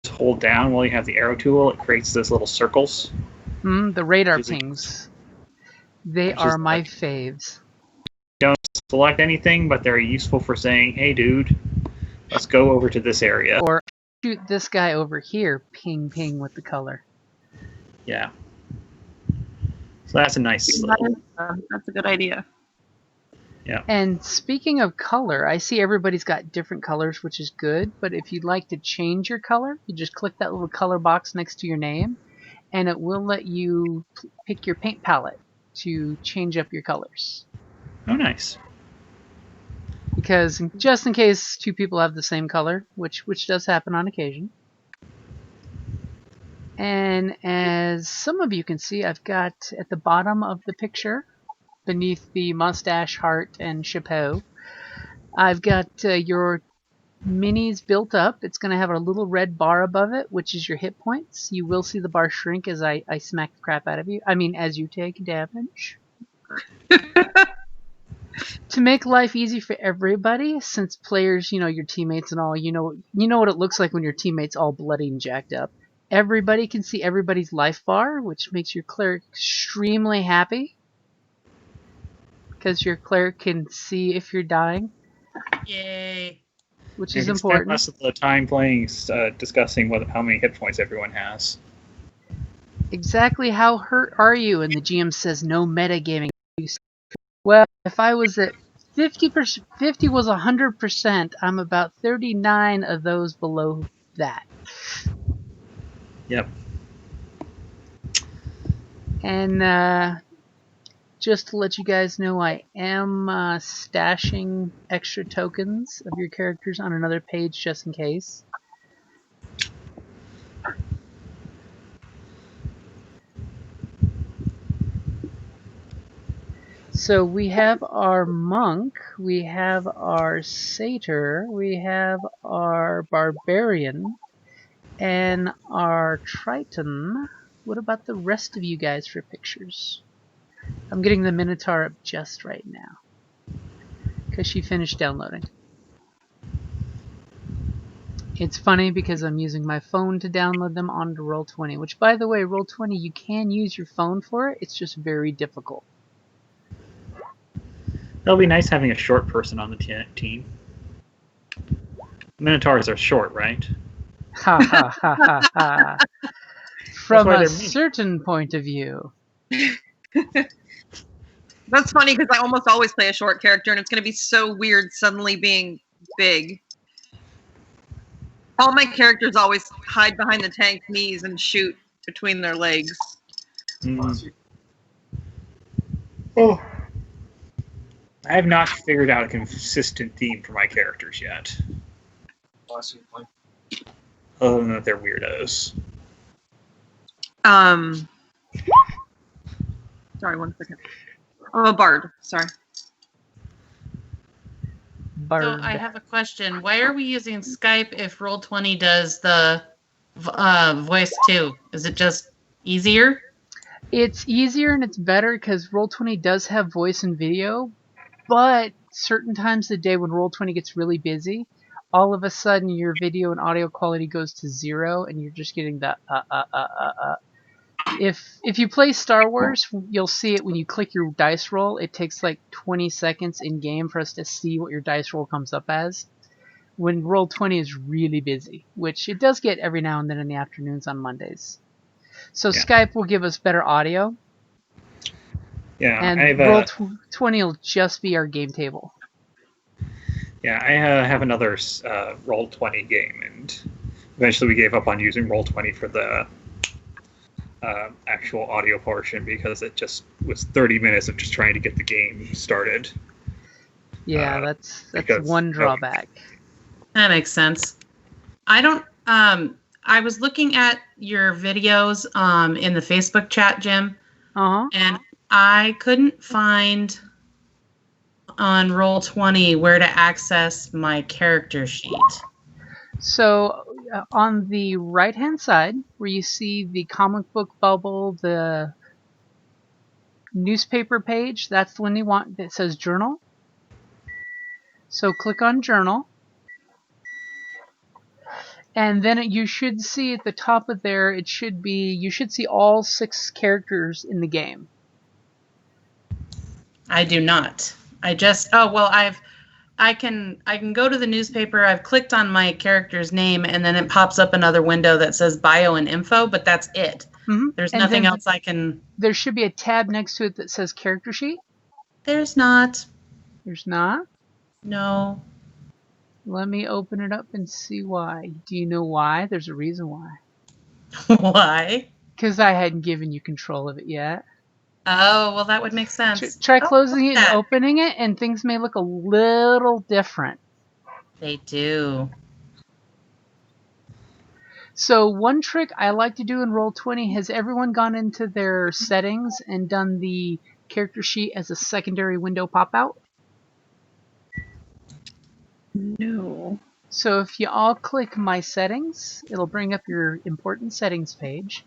hold down while you have the arrow tool, it creates those little circles. The radar pings. They are my faves. Don't select anything, but they're useful for saying, hey dude, let's go over to this area. Or shoot this guy over here, ping ping with the color. Yeah. So that's a nice that's a good idea. Yeah. And speaking of color, I see everybody's got different colors, which is good. But if you'd like to change your color, you just click that little color box next to your name, and it will let you pick your paint palette to change up your colors. Oh, nice. Because just in case two people have the same color, which does happen on occasion. And as some of you can see, I've got at the bottom of the picture, beneath the mustache, heart, and chapeau, I've got your minis built up. It's going to have a little red bar above it, which is your hit points. You will see the bar shrink as I smack the crap out of you. I mean, as you take damage. To make life easy for everybody, since players, your teammates and all, you know what it looks like when your teammates all bloody and jacked up. Everybody can see everybody's life bar, which makes your cleric extremely happy. Because your cleric can see if you're dying. Yay. Which is important. Less of the time playing discussing how many hit points everyone has. Exactly how hurt are you? And the GM says no metagaming. Well, if I was at 50%, 50 was 100%, I'm about 39 of those below that. Yep. And just to let you guys know, I am stashing extra tokens of your characters on another page just in case. So we have our monk, we have our satyr, we have our barbarian, and our triton. What about the rest of you guys for pictures? I'm getting the Minotaur up just right now, because she finished downloading. It's funny because I'm using my phone to download them onto Roll20, which, by the way, Roll20, you can use your phone for it, it's just very difficult. It'll be nice having a short person on the team. Minotaurs are short, right? Ha ha ha ha ha. From a certain point of view. That's funny because I almost always play a short character, and it's going to be so weird suddenly being big. All my characters always hide behind the tank's knees and shoot between their legs. Oh. I have not figured out a consistent theme for my characters yet. Other than that they're weirdos. Sorry, 1 second. Oh, a bard. Sorry. Bard. So I have a question. Why are we using Skype if Roll20 does the voice too? Is it just easier? It's easier and it's better because Roll20 does have voice and video, but certain times of the day when Roll20 gets really busy, all of a sudden your video and audio quality goes to 0 and you're just getting that If you play Star Wars, you'll see it when you click your dice roll. It takes like 20 seconds in game for us to see what your dice roll comes up as. When Roll20 is really busy, which it does get every now and then in the afternoons on Mondays. So yeah. Skype will give us better audio. Yeah, and Roll20 will just be our game table. Yeah, I have another Roll20 game, and eventually we gave up on using Roll20 for the actual audio portion because it just was 30 minutes of just trying to get the game started. Yeah, that's one drawback. That makes sense. I don't. I was looking at your videos in the Facebook chat, Jim, and I couldn't find on Roll20 where to access my character sheet. So on the right-hand side, where you see the comic book bubble, the newspaper page, that's the one you want that says journal. So click on journal. And then you should see at the top of there, you should see all 6 characters in the game. I do not. I can go to the newspaper. I've clicked on my character's name, and then it pops up another window that says bio and info, but that's it. Mm-hmm. There's nothing else I can... There should be a tab next to it that says character sheet. There's not. There's not? No. Let me open it up and see why. Do you know why? There's a reason why. Why? Because I hadn't given you control of it yet. Oh, well, that would make sense. Try closing it and opening it, and things may look a little different. They do. So one trick I like to do in Roll20, has everyone gone into their settings and done the character sheet as a secondary window pop-out? No. So if you all click My Settings, it'll bring up your important settings page.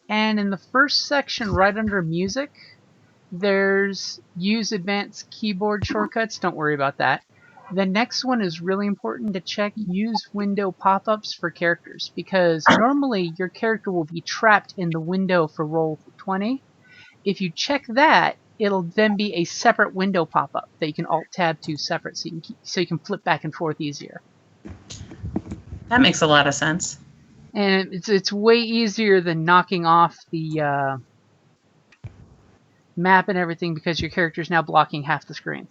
And in the first section, right under Music, there's Use Advanced Keyboard Shortcuts. Don't worry about that. The next one is really important to check Use Window Pop-ups for characters, because normally your character will be trapped in the window for Roll20. If you check that, it'll then be a separate window pop-up that you can Alt-Tab to separate, so you can flip back and forth easier. That makes a lot of sense. And it's way easier than knocking off the map and everything, because your character's now blocking half the screen.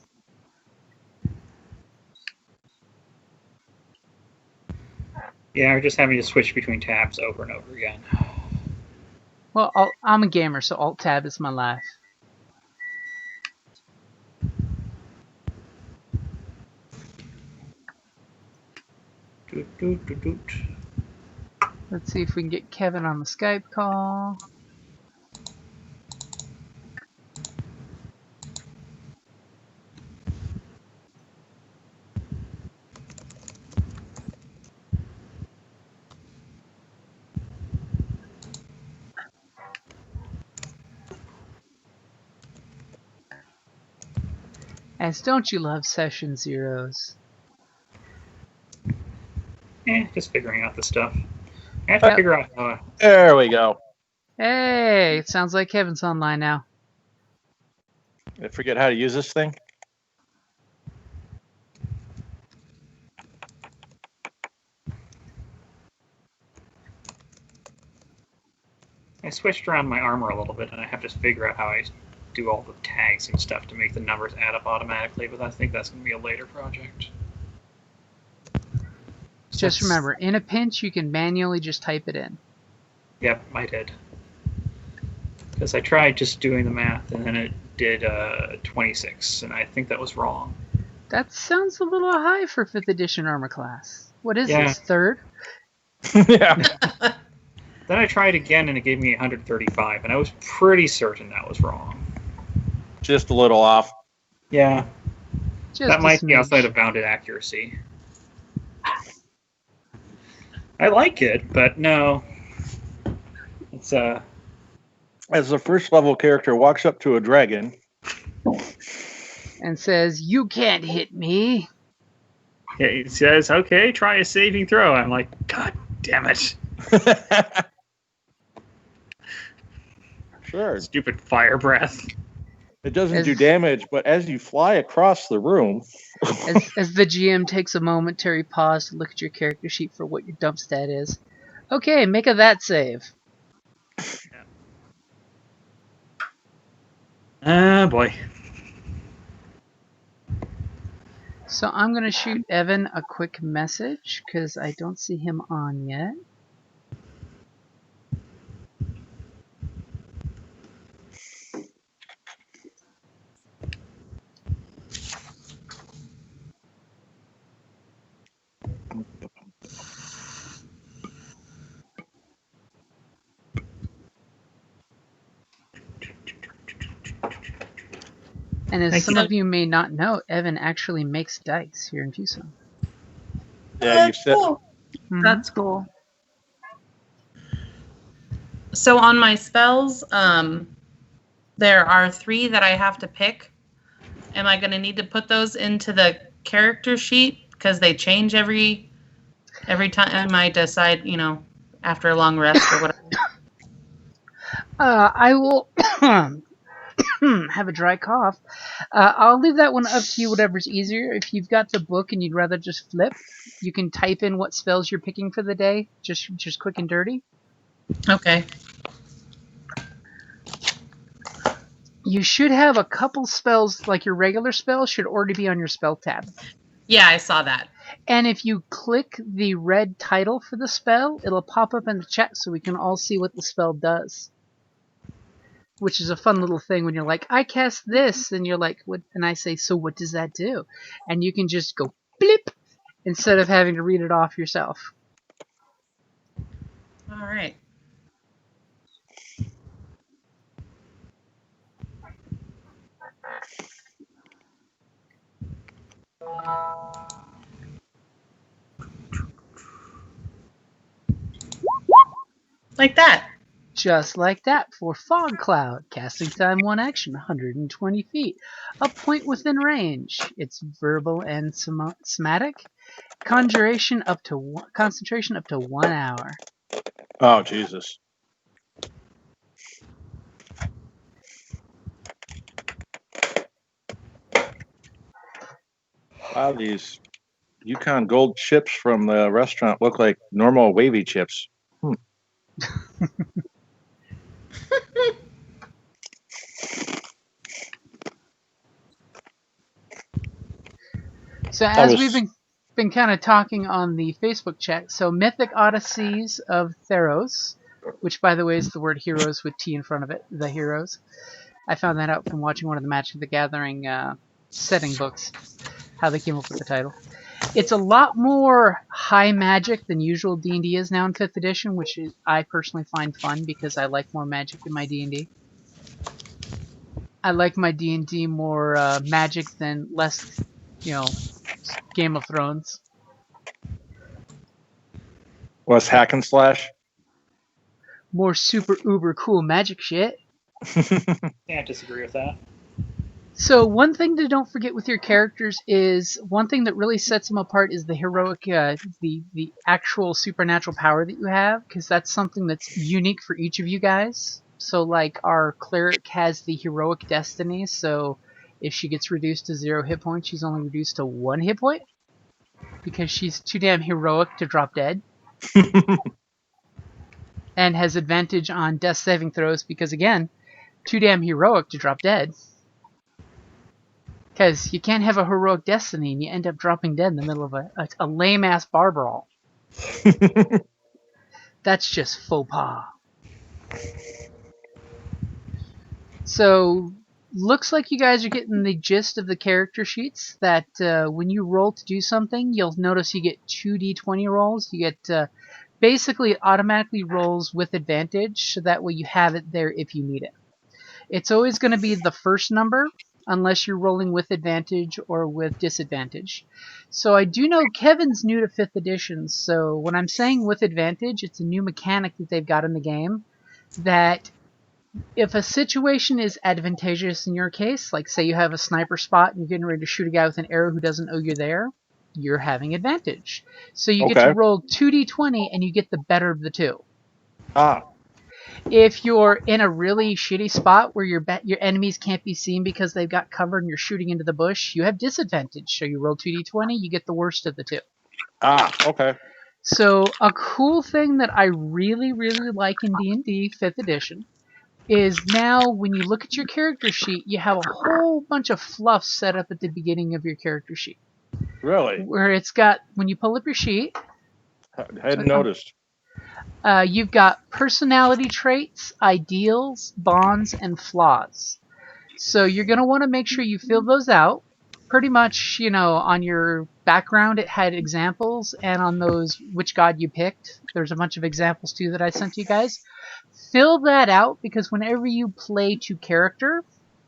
Yeah, we're just having to switch between tabs over and over again. Well, I'm a gamer, so Alt-Tab is my life. Let's see if we can get Kevin on the Skype call. As don't you love session zeros? Just figuring out the stuff. I have to figure out how... There we go. Hey, it sounds like Kevin's online now. I forget how to use this thing. I switched around my armor a little bit, and I have to figure out how I do all the tags and stuff to make the numbers add up automatically, but I think that's going to be a later project. Just remember, in a pinch, you can manually just type it in. Yep, I did. Because I tried just doing the math, and then it did 26, and I think that was wrong. That sounds a little high for 5th edition armor class. What is this, 3rd? Yeah. Then I tried again, and it gave me 135, and I was pretty certain that was wrong. Just a little off. Yeah. That might be smidge. outside of bounded accuracy. I like it, but no. It's As the first level character walks up to a dragon and says, "You can't hit me." Yeah, it says, "Okay, try a saving throw." I'm like, God damn it! Sure. Stupid fire breath. It doesn't do damage, but as you fly across the room... as the GM takes a momentary pause to look at your character sheet for what your dump stat is. Okay, make a that save. Ah, boy. So I'm going to shoot Evan a quick message, because I don't see him on yet. And as some of you may not know, Evan actually makes dice here in Tucson. Yeah, you said... Mm-hmm. That's cool. So on my spells, there are 3 that I have to pick. Am I going to need to put those into the character sheet because they change every every time I decide, after a long rest or whatever. I will have a dry cough. I'll leave that one up to you, whatever's easier. If you've got the book and you'd rather just flip, you can type in what spells you're picking for the day, just quick and dirty. Okay. You should have a couple spells, like your regular spells, should already be on your spell tab. Yeah, I saw that. And if you click the red title for the spell, it'll pop up in the chat so we can all see what the spell does. Which is a fun little thing when you're like, I cast this, and you're like, what? And I say, so what does that do? And you can just go blip instead of having to read it off yourself. All right. Like that. Just like that for Fog Cloud. Casting time 1 action, 120 feet. A point within range. It's verbal and somatic. Concentration up to 1 hour. Oh, Jesus. Wow, these Yukon Gold chips from the restaurant look like normal wavy chips. So as we've been kind of talking on the Facebook chat, so Mythic Odysseys of Theros, which by the way is the word heroes with T in front of it, the heroes. I found that out from watching one of the Magic the Gathering setting books, how they came up with the title. It's a lot more high magic than usual D&D is now in 5th edition, which I personally find fun because I like more magic in my D&D. I like my D&D more magic than less, Game of Thrones. What's hack and slash? More super uber cool magic shit. Can't disagree with that. So one thing to don't forget with your characters is one thing that really sets them apart is the heroic, the actual supernatural power that you have, because that's something that's unique for each of you guys. So like our cleric has the heroic destiny, so if she gets reduced to 0 hit points, she's only reduced to 1 hit point because she's too damn heroic to drop dead. And has advantage on death saving throws because again, too damn heroic to drop dead. Because you can't have a heroic destiny and you end up dropping dead in the middle of a lame-ass bar brawl. That's just faux pas. So, looks like you guys are getting the gist of the character sheets, that when you roll to do something, you'll notice you get 2d20 rolls. You get, basically it automatically rolls with advantage, so that way you have it there if you need it. It's always going to be the first number, unless you're rolling with advantage or with disadvantage. So I do know Kevin's new to 5th edition, so when I'm saying with advantage, it's a new mechanic that they've got in the game, that if a situation is advantageous in your case, like say you have a sniper spot and you're getting ready to shoot a guy with an arrow who doesn't know you're there, you're having advantage. So you get to roll 2d20 and you get the better of the two. Ah. If you're in a really shitty spot where your enemies can't be seen because they've got cover and you're shooting into the bush, you have disadvantage. So you roll 2d20, you get the worst of the two. Ah, okay. So a cool thing that I really, really like in D&D 5th edition is now when you look at your character sheet, you have a whole bunch of fluff set up at the beginning of your character sheet. Really? Where it's got, when you pull up your sheet... I hadn't noticed. You've got personality traits, ideals, bonds, and flaws. So you're going to want to make sure you fill those out. Pretty much, on your background it had examples, and on those which god you picked, there's a bunch of examples too that I sent you guys. Fill that out, because whenever you play to character,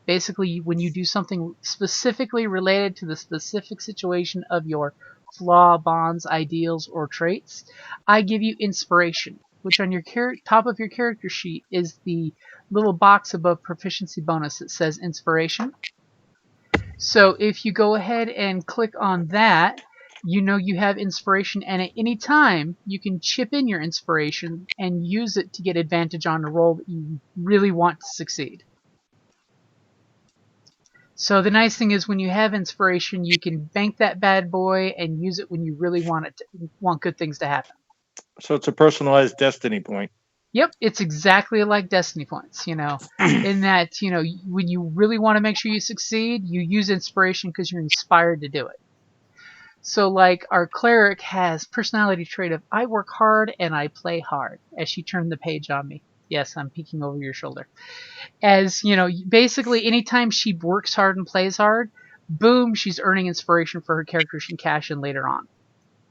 basically when you do something specifically related to the specific situation of your flaw, bonds, ideals, or traits, I give you inspiration, which on your top of your character sheet is the little box above proficiency bonus that says inspiration. So if you go ahead and click on that, you have inspiration, and at any time you can chip in your inspiration and use it to get advantage on a roll that you really want to succeed. So the nice thing is when you have inspiration, you can bank that bad boy and use it when you really want good things to happen. So it's a personalized destiny point. Yep, it's exactly like Destiny points, in that, when you really want to make sure you succeed, you use inspiration because you're inspired to do it. So, like, our cleric has personality trait of I work hard and I play hard, as she turned the page on me. Yes, I'm peeking over your shoulder. As, basically anytime she works hard and plays hard, boom, she's earning inspiration for her character she can cash in later on.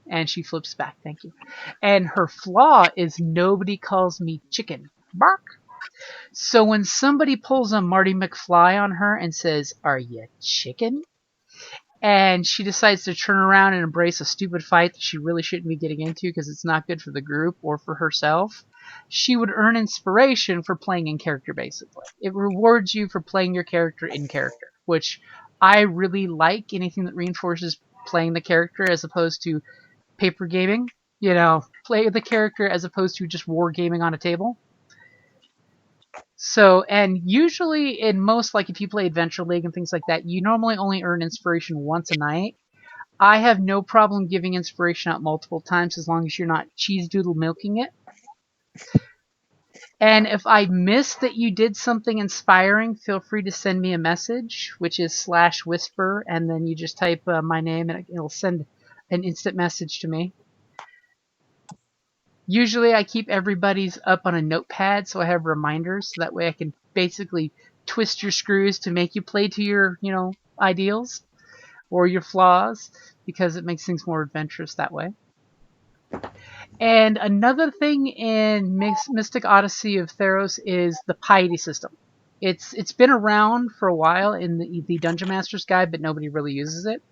And she flips back, thank you. And her flaw is nobody calls me chicken. Bark. So when somebody pulls a Marty McFly on her and says, "Are you chicken?" and she decides to turn around and embrace a stupid fight that she really shouldn't be getting into because it's not good for the group or for herself, she would earn inspiration for playing in character, basically. It rewards you for playing your character in character, which I really like. Anything that reinforces playing the character as opposed to paper gaming. Play the character as opposed to just war gaming on a table. So, and usually in most, like if you play Adventure League and things like that, you normally only earn inspiration once a night. I have no problem giving inspiration out multiple times as long as you're not cheese doodle milking it. And if I miss that you did something inspiring, feel free to send me a message, which is /whisper, and then you just type my name and it'll send an instant message to me. Usually I keep everybody's up on a notepad so I have reminders, so that way I can basically twist your screws to make you play to your, ideals or your flaws, because it makes things more adventurous that way. And another thing in Mythic Odyssey of Theros is the Piety System. It's been around for a while in the Dungeon Master's Guide, but nobody really uses it.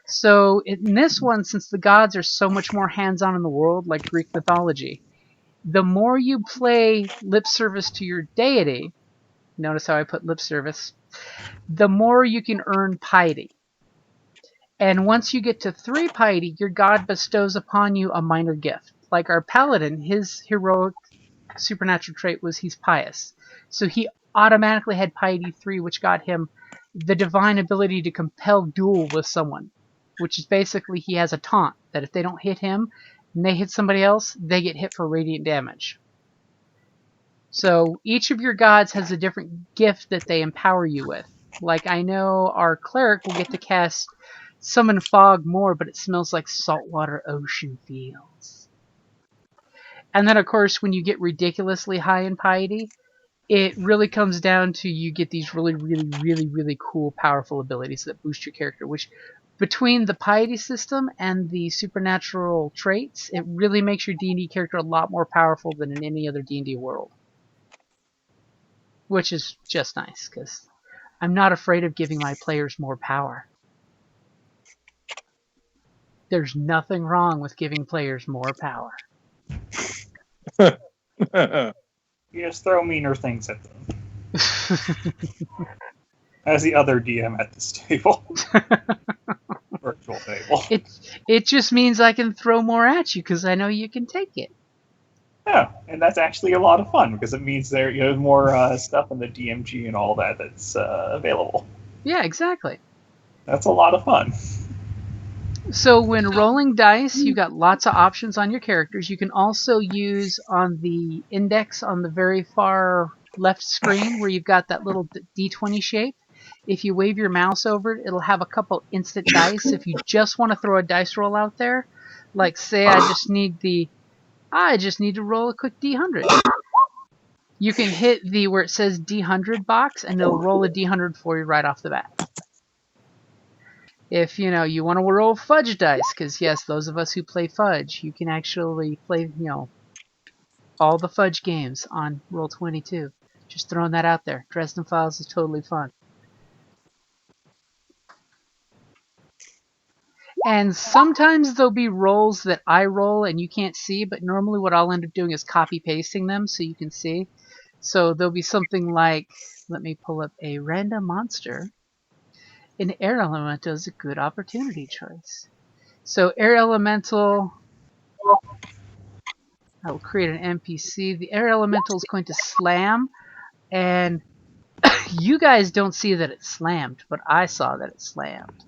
So in this one, since the gods are so much more hands-on in the world, like Greek mythology, the more you play lip service to your deity, notice how I put lip service, the more you can earn piety. And once you get to 3 piety, your god bestows upon you a minor gift. Like our paladin, his heroic supernatural trait was he's pious. So he automatically had piety 3, which got him the divine ability to compel duel with someone, which is basically he has a taunt that if they don't hit him and they hit somebody else, they get hit for radiant damage. So each of your gods has a different gift that they empower you with. Like I know our cleric will get to cast Summon Fog more, but it smells like saltwater ocean fields. And then of course when you get ridiculously high in piety, it really comes down to you get these really, really, really, really cool, powerful abilities that boost your character, which between the piety system and the supernatural traits, it really makes your D&D character a lot more powerful than in any other D&D world. Which is just nice, because I'm not afraid of giving my players more power. There's nothing wrong with giving players more power. You just throw meaner things at them. As the other DM at this table. Virtual table. It just means I can throw more at you because I know you can take it. Yeah, and that's actually a lot of fun because it means there's more stuff in the DMG and all that's available. Yeah, exactly. That's a lot of fun. So when rolling dice, you've got lots of options on your characters. You can also use on the index on the very far left screen where you've got that little D20 shape. If you wave your mouse over it, it'll have a couple instant dice. If you just want to throw a dice roll out there, like say I just need to roll a quick D100. You can hit the where it says D100 box and it'll roll a D100 for you right off the bat. If you want to roll fudge dice, because yes, those of us who play fudge, you can actually play all the fudge games on Roll20 too. Just throwing that out there. Dresden Files is totally fun. And sometimes there'll be rolls that I roll and you can't see, but normally what I'll end up doing is copy pasting them so you can see. So there'll be something like, let me pull up a random monster. An air elemental is a good opportunity choice. So air elemental, I will create an NPC. The air elemental is going to slam, and you guys don't see that it slammed, but I saw that it slammed.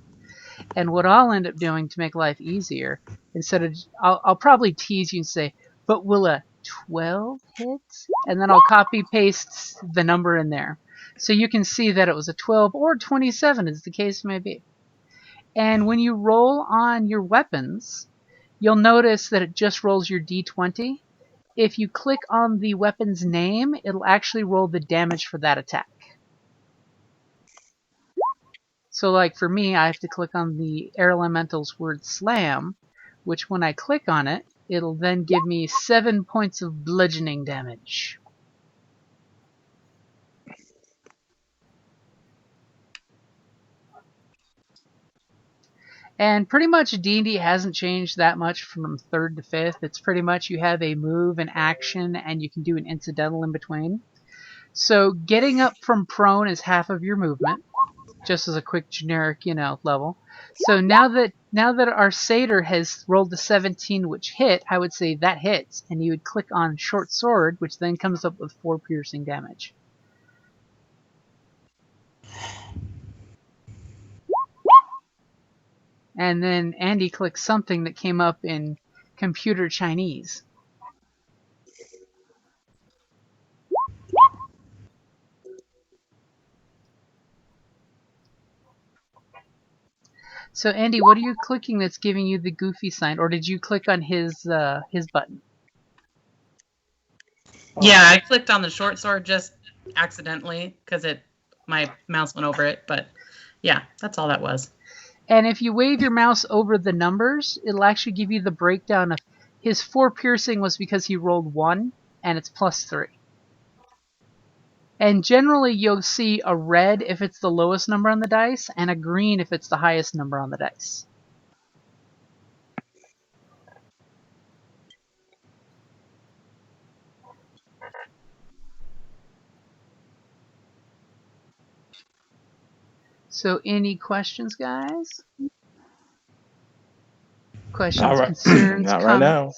And what I'll end up doing to make life easier, instead of, I'll probably tease you and say, but will a 12 hit? And then I'll copy paste the number in there. So you can see that it was a 12 or 27 as the case may be. And when you roll on your weapons, you'll notice that it just rolls your d20. If you click on the weapon's name, it'll actually roll the damage for that attack. So like for me, I have to click on the air elemental's word slam, which when I click on it, it'll then give me 7 points of bludgeoning damage. And pretty much D&D hasn't changed that much from 3rd to 5th. It's pretty much you have a move, an action, and you can do an incidental in between. So getting up from prone is half of your movement, just as a quick generic, level. So now that our satyr has rolled a 17, which hit, I would say that hits, and you would click on short sword, which then comes up with 4 piercing damage. And then Andy clicked something that came up in computer Chinese. So Andy, what are you clicking that's giving you the goofy sign, or did you click on his button? Yeah, I clicked on the short sword just accidentally because my mouse went over it. But yeah, that's all that was. And if you wave your mouse over the numbers, it'll actually give you the breakdown of his 4 piercing was because he rolled 1, and it's +3. And generally you'll see a red if it's the lowest number on the dice, and a green if it's the highest number on the dice. So any questions, guys? Questions, concerns, Not comments? right now.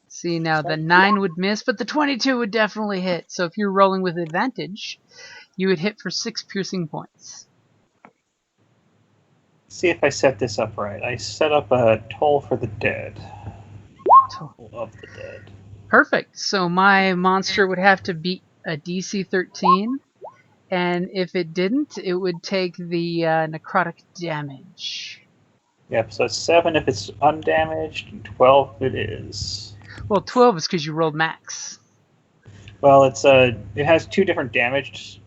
See, now the 9 would miss, but the 22 would definitely hit. So if you're rolling with advantage, you would hit for 6 piercing points. See if I set this up right. I set up a toll for the dead. Toll of the dead. Perfect. So my monster would have to beat a DC 13. And if it didn't, it would take the necrotic damage. Yep, so it's 7 if it's undamaged, and 12 if it is. Well, 12 is because you rolled max. Well, it has 2 different damages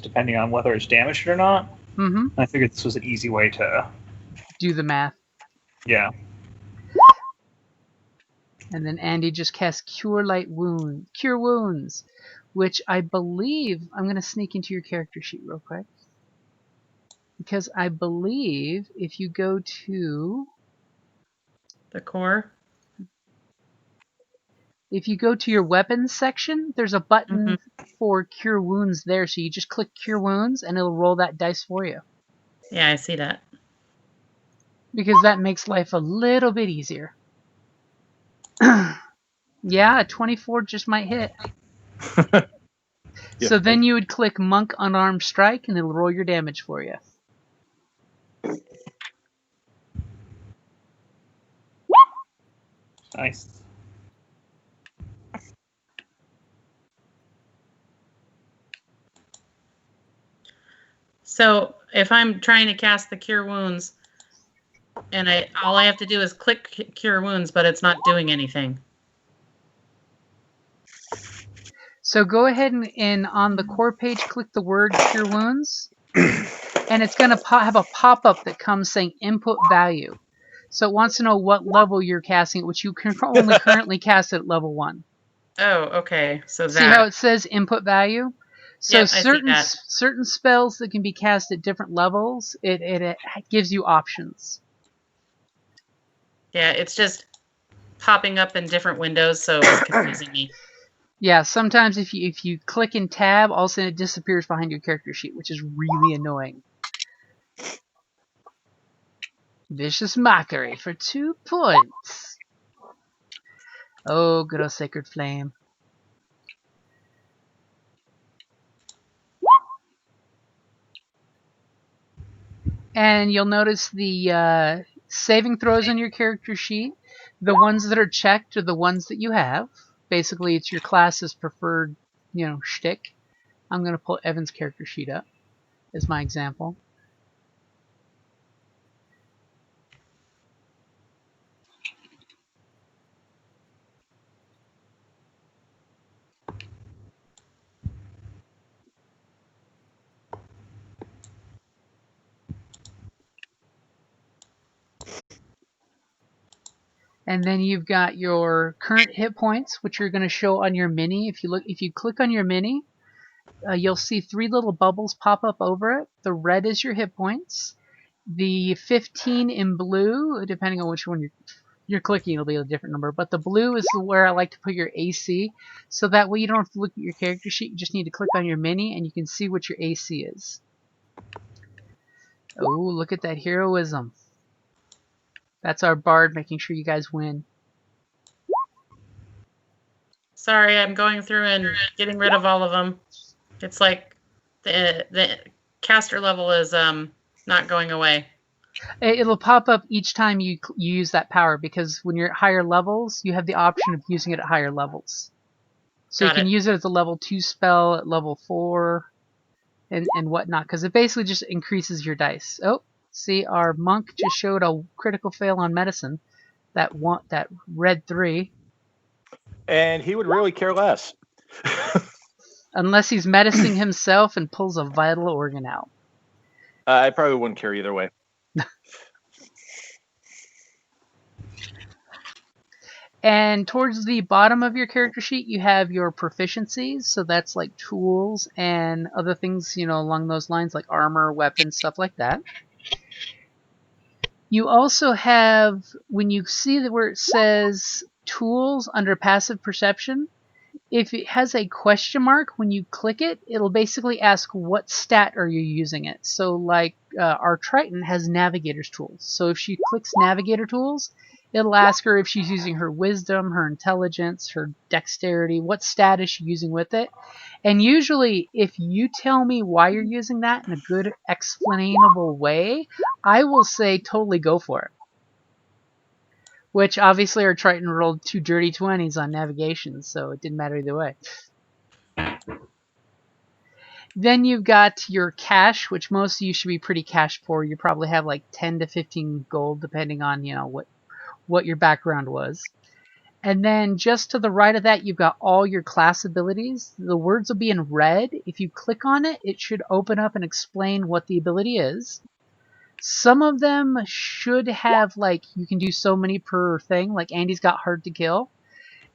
depending on whether it's damaged or not. Mm-hmm. I figured this was an easy way to do the math. Yeah. And then Andy just casts Cure Wounds, which I believe, I'm going to sneak into your character sheet real quick. Because I believe if you go to the core, if you go to your weapons section, there's a button for Cure Wounds there. So you just click Cure Wounds and it'll roll that dice for you. Yeah, I see that. Because that makes life a little bit easier. Yeah, a 24 just might hit. Yeah. So then you would click Monk Unarmed Strike and it'll roll your damage for you. Nice. So if I'm trying to cast the Cure Wounds, and all I have to do is click Cure Wounds, but it's not doing anything. So go ahead and on the core page, click the word Cure Wounds, and it's going to have a pop-up that comes saying Input Value. So it wants to know what level you're casting, which you can only currently cast at level 1. Oh, okay. So See how it says Input Value? So yep, certain spells that can be cast at different levels, it gives you options. Yeah, it's just popping up in different windows, so it's confusing me. Yeah, sometimes if you click in tab, all of a sudden it disappears behind your character sheet, which is really annoying. Vicious Mockery for 2 points. Oh, good old Sacred Flame. And you'll notice the saving throws on your character sheet. The ones that are checked are the ones that you have. Basically, it's your class's preferred, shtick. I'm going to pull Evan's character sheet up as my example. And then you've got your current hit points, which are going to show on your mini. If you click on your mini, you'll see 3 little bubbles pop up over it. The red is your hit points. The 15 in blue, depending on which one you're clicking, it'll be a different number. But the blue is where I like to put your AC, so that way you don't have to look at your character sheet. You just need to click on your mini, and you can see what your AC is. Oh, look at that heroism. That's our bard making sure you guys win. Sorry, I'm going through and getting rid of all of them. It's like the caster level is not going away. It'll pop up each time you use that power, because when you're at higher levels, you have the option of using it at higher levels. So you can use it as a level 2 spell, at level 4, and whatnot, because it basically just increases your dice. Oh, see, our monk just showed a critical fail on medicine. That red 3. And he would really care less. Unless he's medicing himself and pulls a vital organ out. I probably wouldn't care either way. And towards the bottom of your character sheet, you have your proficiencies. So that's like tools and other things, along those lines, like armor, weapons, stuff like that. You also have, when you see where it says tools under passive perception, if it has a question mark, when you click it, it'll basically ask what stat are you using it. So like our Triton has navigator's tools. So if she clicks navigator tools, it'll ask her if she's using her wisdom, her intelligence, her dexterity, what stat is she using with it. And usually if you tell me why you're using that in a good explainable way, I will say totally go for it. Which obviously our Triton rolled 2 dirty 20s on navigation, so it didn't matter either way. Then you've got your cash, which most of you should be pretty cash poor. You probably have like 10 to 15 gold, depending on what your background was. And then just to the right of that, you've got all your class abilities. The words will be in red. If you click on it, it should open up and explain what the ability is. Some of them should have, like, you can do so many per thing. Like Andy's got hard to kill.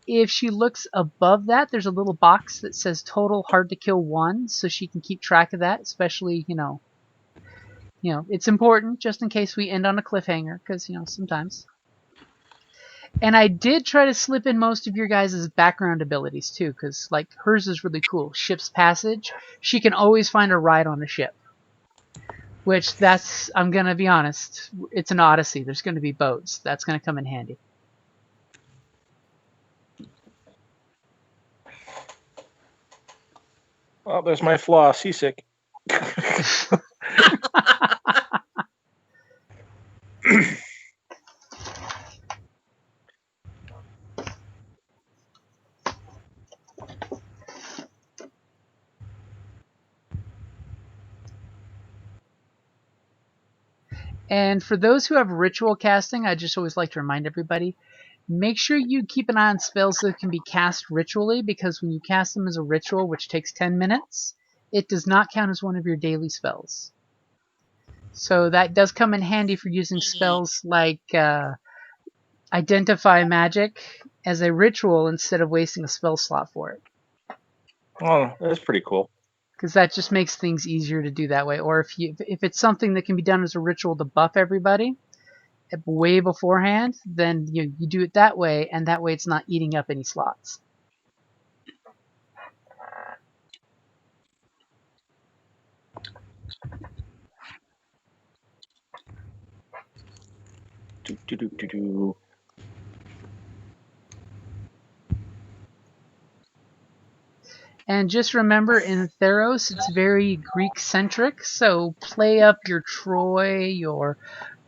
If she looks above that, there's a little box that says total hard to kill 1, so she can keep track of that, especially, it's important just in case we end on a cliffhanger, because, sometimes. And I did try to slip in most of your guys' background abilities too, because like hers is really cool. Ship's Passage. She can always find a ride on a ship. Which I'm going to be honest, it's an Odyssey. There's going to be boats. That's going to come in handy. Well, there's my flaw, seasick. And for those who have ritual casting, I just always like to remind everybody, make sure you keep an eye on spells that can be cast ritually, because when you cast them as a ritual, which takes 10 minutes, it does not count as one of your daily spells. So that does come in handy for using spells like Identify Magic as a ritual instead of wasting a spell slot for it. Oh, that's pretty cool. Because that just makes things easier to do that way. Or if it's something that can be done as a ritual to buff everybody way beforehand, then you do it that way, and that way it's not eating up any slots. And just remember, in Theros, it's very Greek-centric, so play up your Troy, your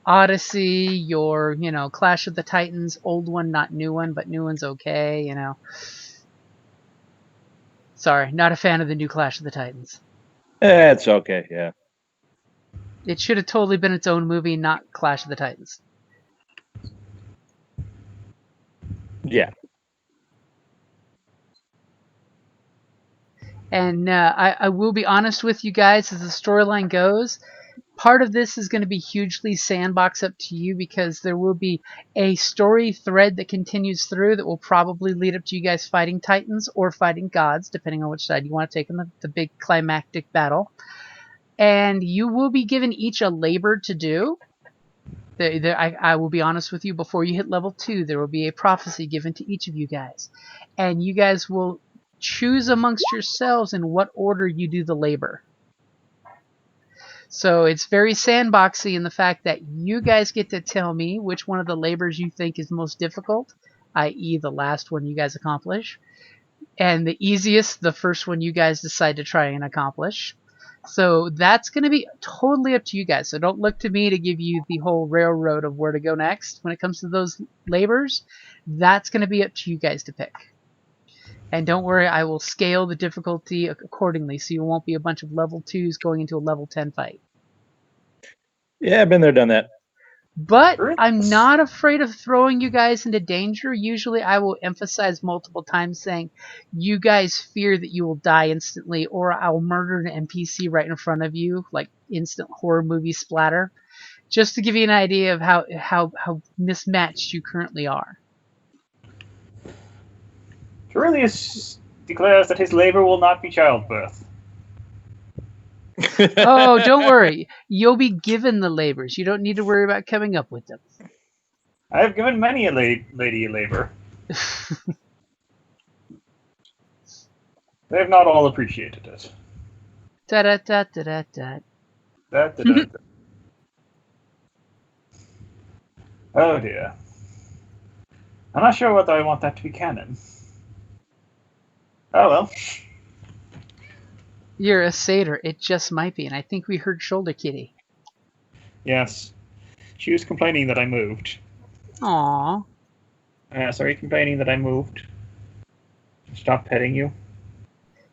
Odyssey, your, Clash of the Titans, old one, not new one, but new one's okay, Sorry, not a fan of the new Clash of the Titans. It's okay, yeah. It should have totally been its own movie, not Clash of the Titans. Yeah. And I will be honest with you guys, as the storyline goes, part of this is going to be hugely sandbox up to you, because there will be a story thread that continues through that will probably lead up to you guys fighting Titans or fighting gods, depending on which side you want to take in the big climactic battle. And you will be given each a labor to do. I will be honest with you, before you hit level 2, there will be a prophecy given to each of you guys. And you guys will choose amongst yourselves in what order you do the labor. So it's very sandboxy in the fact that you guys get to tell me which one of the labors you think is most difficult, i.e. the last one you guys accomplish, and the easiest, the first one you guys decide to try and accomplish. So that's going to be totally up to you guys. So don't look to me to give you the whole railroad of where to go next when it comes to those labors. That's going to be up to you guys to pick. And don't worry, I will scale the difficulty accordingly, so you won't be a bunch of level 2s going into a level 10 fight. Yeah, I've been there, done that. But I'm not afraid of throwing you guys into danger. Usually I will emphasize multiple times saying, you guys fear that you will die instantly, or I will murder an NPC right in front of you, like instant horror movie splatter, just to give you an idea of how mismatched you currently are. Aurelius declares that his labor will not be childbirth. Oh, don't worry. You'll be given the labors. You don't need to worry about coming up with them. I have given many a lady a labor. They have not all appreciated it. Da-da-da-da-da-da. Da-da-da-da. Oh dear. I'm not sure whether I want that to be canon. Oh well. You're a satyr. It just might be, and I think we heard Shoulder Kitty. Yes. She was complaining that I moved. Aww. Sorry, complaining that I moved. Stop petting you.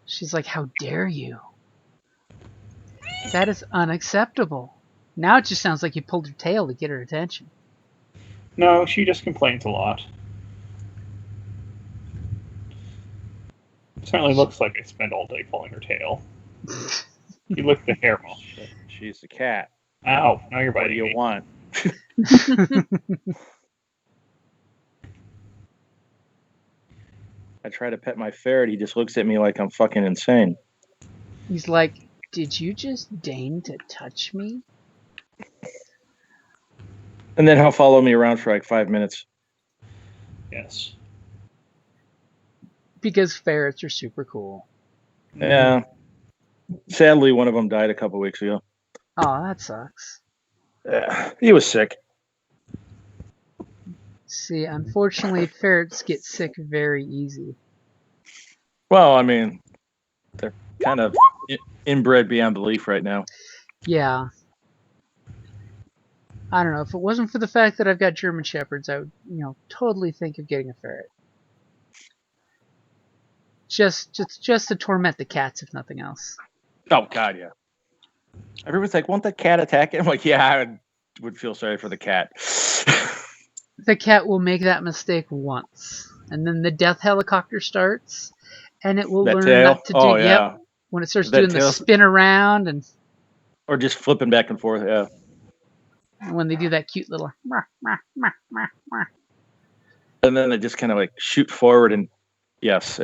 She's like, how dare you? That is unacceptable. Now it just sounds like you pulled her tail to get her attention. No, she just complains a lot. It certainly looks like I spend all day pulling her tail. You lick the hair off. She's a cat. Ow, now you're What do biting you me. want? I try to pet my ferret. He just looks at me like I'm fucking insane. He's like, did you just deign to touch me? And then he'll follow me around for like 5 minutes. Yes. Because ferrets are super cool. Yeah. Sadly, one of them died a couple weeks ago. Oh, that sucks. Yeah, he was sick. See, unfortunately, ferrets get sick very easy. Well, I mean, they're kind of inbred beyond belief right now. Yeah. I don't know. If it wasn't for the fact that I've got German Shepherds, I would, totally think of getting a ferret. Just to torment the cats, if nothing else. Oh, God, yeah. Everyone's like, won't the cat attack it? I'm like, yeah, I would feel sorry for the cat. The cat will make that mistake once, and then the death helicopter starts, and it will That learn tail? not to do. Oh, yeah. Yep, when it starts That doing the tail? spin around, and Or just flipping back and forth, yeah. when they do that cute little. And then they just kind of like shoot forward, and yes,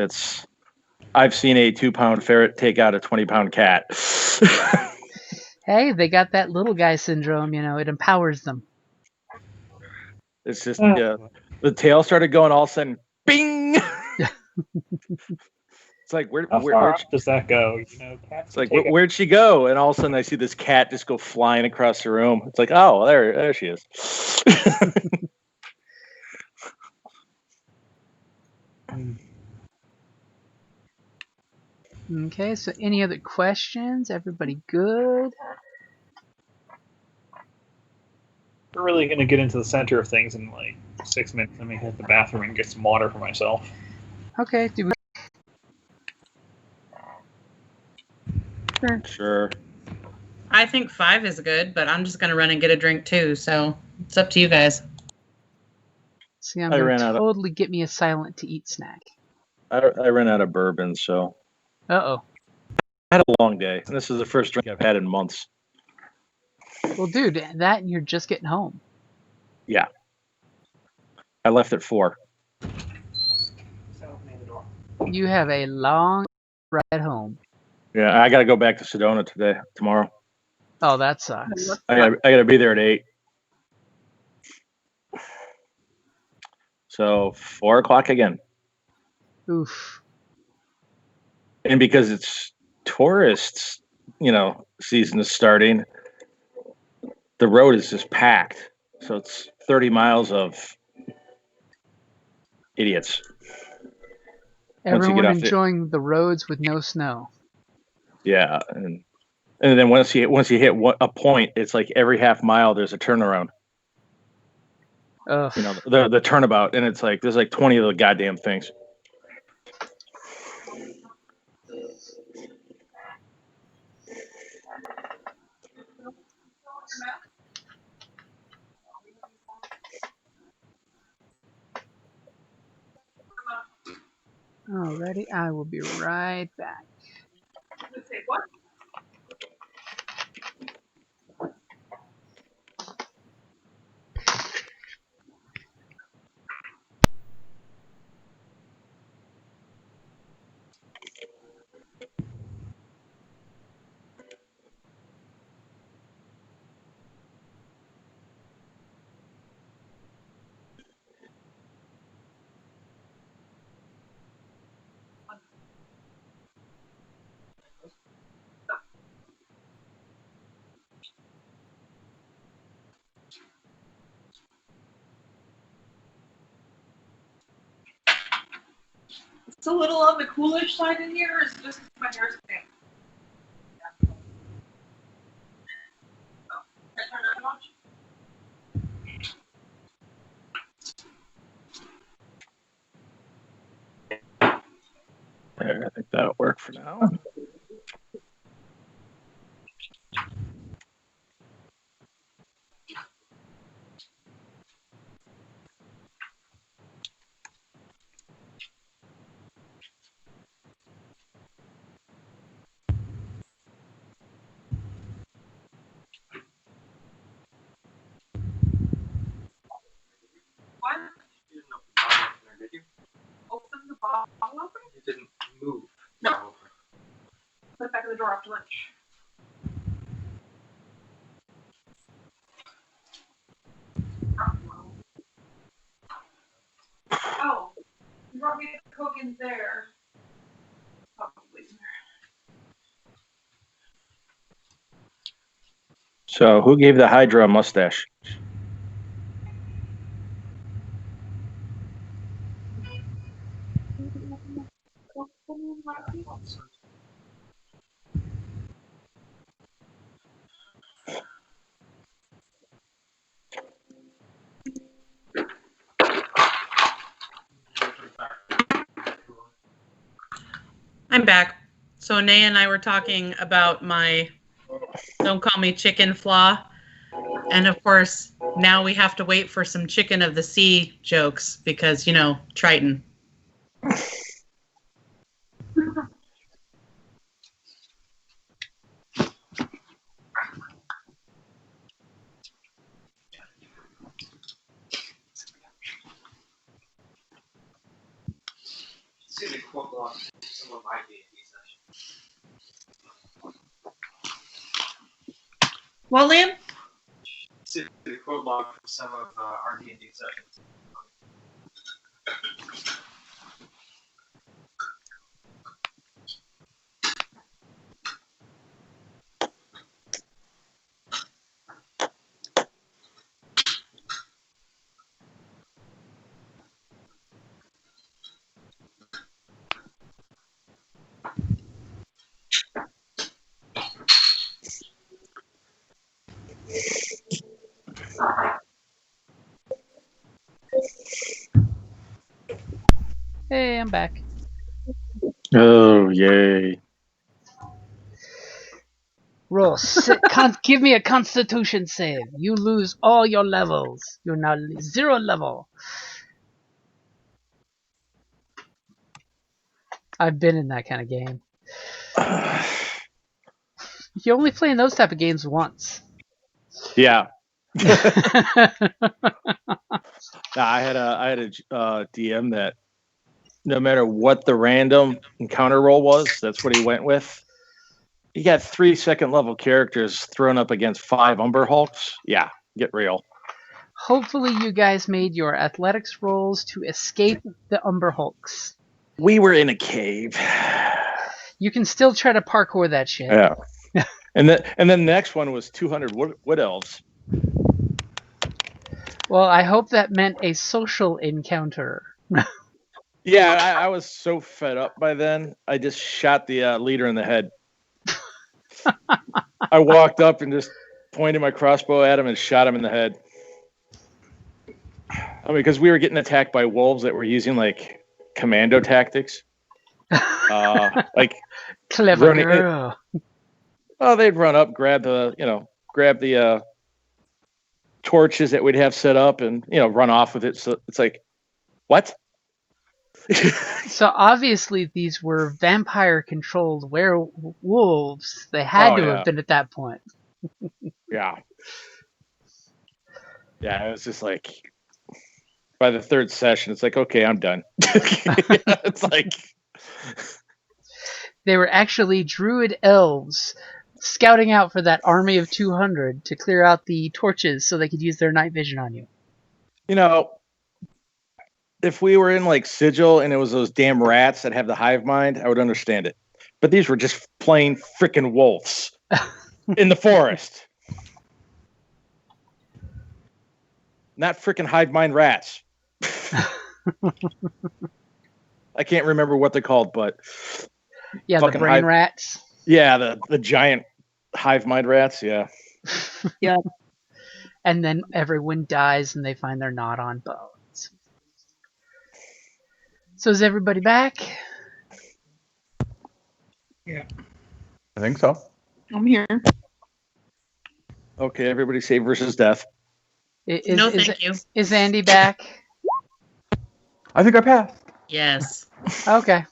I've seen a 2-pound ferret take out a 20-pound cat. Hey, they got that little guy syndrome. It empowers them. It's just, yeah. The tail started going, all of a sudden, bing! It's like, How far up does that go? Cats It's like, take where'd she go? And all of a sudden, I see this cat just go flying across the room. It's like, oh, there she is. Okay, so any other questions? Everybody good? We're really going to get into the center of things in like 6 minutes. Let me hit the bathroom and get some water for myself. Okay, do we... Sure. I think 5 is good, but I'm just going to run and get a drink too. So it's up to you guys. See, I'm I going ran to out of- totally get me a silent to eat snack. I ran out of bourbon, so Uh-oh. I had a long day. And this is the first drink I've had in months. Well, dude, that and you're just getting home. Yeah. I left at 4. You have a long ride home. Yeah, I got to go back to Sedona tomorrow. Oh, that sucks. I got to be there at 8. So 4 o'clock again. Oof. And because it's tourists, season is starting, the road is just packed. So it's 30 miles of idiots. Everyone off enjoying the roads with no snow. Yeah, and then once you hit a point, it's like every half mile there's a turnaround. Ugh. The turnabout, and it's like there's like 20 of the goddamn things. Alrighty, I will be right back. It's a little on the coolish side in here, or is it just my hair's pink? There, I think that'll work for now. What? You didn't open the bottle opener, did you? Open the bottle opener? You didn't move. No. Put it back in the drawer after lunch. Oh, you brought me the Coke in there. Probably in there. So who gave the Hydra a mustache? I'm back. So Nay and I were talking about my Don't Call Me Chicken flaw. And of course, now we have to wait for some Chicken of the Sea jokes because, Triton. See the quote log from some of my D&D sessions. What, Liam? See the quote log from some of our D&D sessions. Hey, I'm back. Oh, yay. Roll. Give me a Constitution save. You lose all your levels. You're now 0 level. I've been in that kind of game. You're only playing those type of games once. Yeah. I had a DM that no matter what the random encounter roll was, that's what he went with. He got 3 second level characters thrown up against 5 Umber Hulks. Yeah, get real. Hopefully you guys made your athletics rolls to escape the Umber Hulks. We were in a cave. You can still try to parkour that shit. Yeah. And then the next one was 200 wood elves. Well, I hope that meant a social encounter. Yeah, I was so fed up by then. I just shot the leader in the head. I walked up and just pointed my crossbow at him and shot him in the head. I mean, because we were getting attacked by wolves that were using like commando tactics. Like Clever girl. Oh, they'd run up, grab the torches that we'd have set up, and run off with it. So it's like, what? So obviously these were vampire-controlled werewolves. They had to have been at that point. Yeah. Yeah, it was just like, by the third session, it's like, okay, I'm done. It's like... They were actually druid elves scouting out for that army of 200 to clear out the torches so they could use their night vision on you. If we were in like Sigil and it was those damn rats that have the hive mind, I would understand it. But these were just plain freaking wolves in the forest. Not freaking hive mind rats. I can't remember what they're called, but yeah, the brain rats. Yeah, the giant hive mind rats. Yeah. Yeah. And then everyone dies and they find they're not on bones. So is everybody back? Yeah. I think so. I'm here. Okay, everybody save versus death. No, thank you. Is Andy back? I think I passed. Yes. Okay.